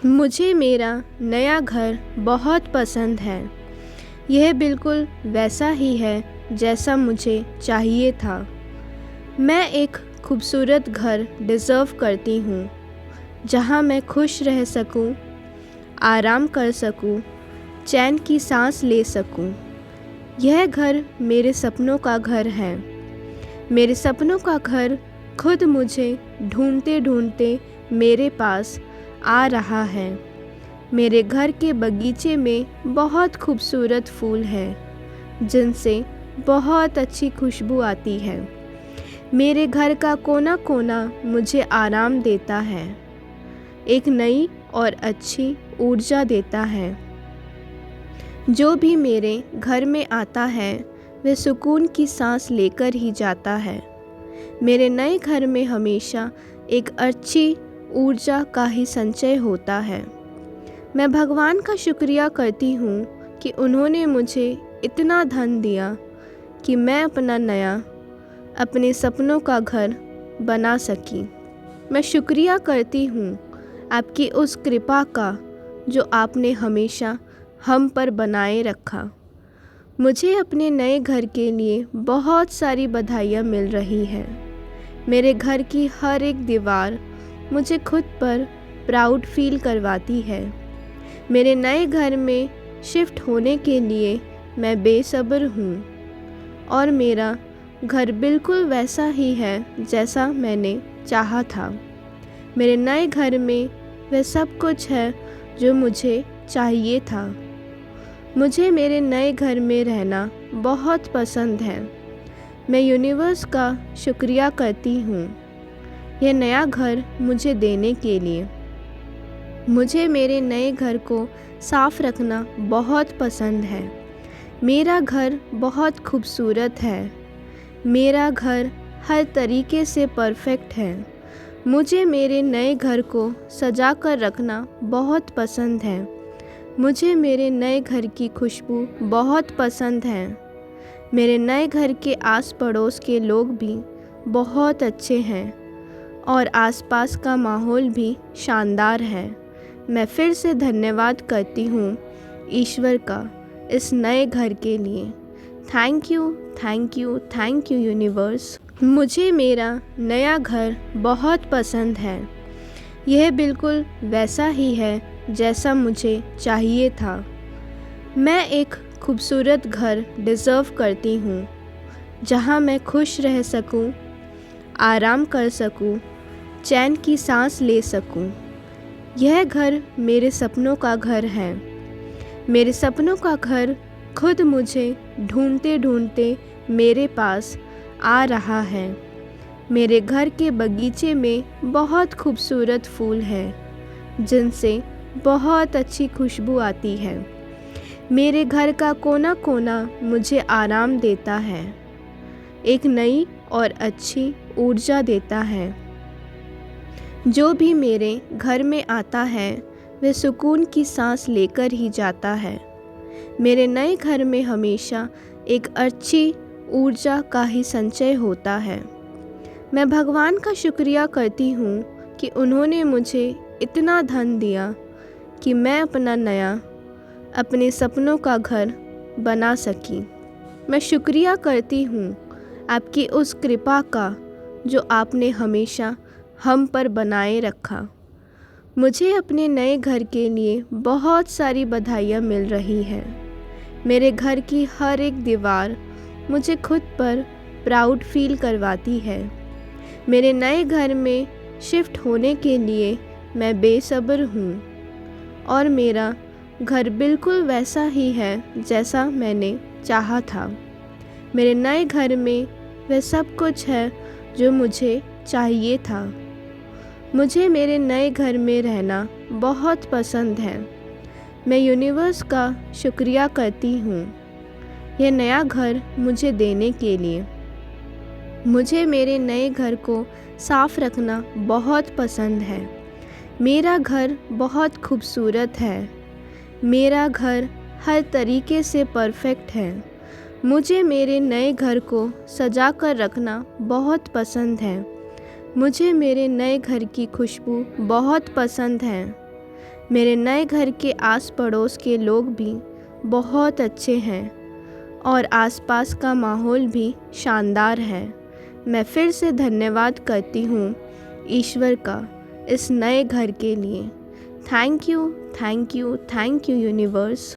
मुझे मेरा नया घर बहुत पसंद है। यह बिल्कुल वैसा ही है जैसा मुझे चाहिए था। मैं एक खूबसूरत घर डिज़र्व करती हूँ, जहाँ मैं खुश रह सकूँ, आराम कर सकूँ, चैन की सांस ले सकूँ। यह घर मेरे सपनों का घर है। मेरे सपनों का घर खुद मुझे ढूंढते ढूंढते मेरे पास आ रहा है। मेरे घर के बगीचे में बहुत खूबसूरत फूल हैं, जिनसे बहुत अच्छी खुशबू आती है। मेरे घर का कोना कोना मुझे आराम देता है, एक नई और अच्छी ऊर्जा देता है। जो भी मेरे घर में आता है, वह सुकून की सांस लेकर ही जाता है। मेरे नए घर में हमेशा एक अच्छी ऊर्जा का ही संचय होता है। मैं भगवान का शुक्रिया करती हूँ कि उन्होंने मुझे इतना धन दिया कि मैं अपने सपनों का घर बना सकी। मैं शुक्रिया करती हूँ आपकी उस कृपा का, जो आपने हमेशा हम पर बनाए रखा। मुझे अपने नए घर के लिए बहुत सारी बधाइयाँ मिल रही हैं। मेरे घर की हर एक दीवार मुझे खुद पर प्राउड फील करवाती है। मेरे नए घर में शिफ्ट होने के लिए मैं बेसब्र हूँ, और मेरा घर बिल्कुल वैसा ही है जैसा मैंने चाहा था। मेरे नए घर में वह सब कुछ है जो मुझे चाहिए था। मुझे मेरे नए घर में रहना बहुत पसंद है। मैं यूनिवर्स का शुक्रिया करती हूँ यह नया घर मुझे देने के लिए। मुझे मेरे नए घर को साफ रखना बहुत पसंद है। मेरा घर बहुत खूबसूरत है। मेरा घर हर तरीके से परफेक्ट है। मुझे मेरे नए घर को सजा कर रखना बहुत पसंद है। मुझे मेरे नए घर की खुशबू बहुत पसंद है। मेरे नए घर के आस पड़ोस के लोग भी बहुत अच्छे हैं, और आसपास का माहौल भी शानदार है। मैं फिर से धन्यवाद करती हूँ ईश्वर का इस नए घर के लिए। Thank you, thank you, thank you universe. मुझे मेरा नया घर बहुत पसंद है। यह बिल्कुल वैसा ही है जैसा मुझे चाहिए था। मैं एक खूबसूरत घर डिज़र्व करती हूँ, जहाँ मैं खुश रह सकूँ, आराम कर सकूँ, चैन की सांस ले सकूँ। यह घर मेरे सपनों का घर है। मेरे सपनों का घर खुद मुझे ढूंढते ढूंढते मेरे पास आ रहा है। मेरे घर के बगीचे में बहुत खूबसूरत फूल हैं, जिनसे बहुत अच्छी खुशबू आती है। मेरे घर का कोना कोना मुझे आराम देता है, एक नई और अच्छी ऊर्जा देता है। जो भी मेरे घर में आता है, वह सुकून की सांस लेकर ही जाता है। मेरे नए घर में हमेशा एक अच्छी ऊर्जा का ही संचय होता है। मैं भगवान का शुक्रिया करती हूँ कि उन्होंने मुझे इतना धन दिया कि मैं अपने सपनों का घर बना सकी। मैं शुक्रिया करती हूँ आपकी उस कृपा का, जो आपने हमेशा हम पर बनाए रखा। मुझे अपने नए घर के लिए बहुत सारी बधाइयाँ मिल रही हैं। मेरे घर की हर एक दीवार मुझे खुद पर प्राउड फील करवाती है। मेरे नए घर में शिफ्ट होने के लिए मैं बेसब्र हूँ, और मेरा घर बिल्कुल वैसा ही है जैसा मैंने चाहा था। मेरे नए घर में वह सब कुछ है जो मुझे चाहिए था। मुझे मेरे नए घर में रहना बहुत पसंद है। मैं यूनिवर्स का शुक्रिया करती हूँ यह नया घर मुझे देने के लिए। मुझे मेरे नए घर को साफ रखना बहुत पसंद है। मेरा घर बहुत खूबसूरत है। मेरा घर हर तरीके से परफेक्ट है। मुझे मेरे नए घर को सजा कर रखना बहुत पसंद है। मुझे मेरे नए घर की खुशबू बहुत पसंद है। मेरे नए घर के आस पड़ोस के लोग भी बहुत अच्छे हैं और आसपास का माहौल भी शानदार है। मैं फिर से धन्यवाद करती हूँ ईश्वर का इस नए घर के लिए। Thank you, thank you, thank you universe.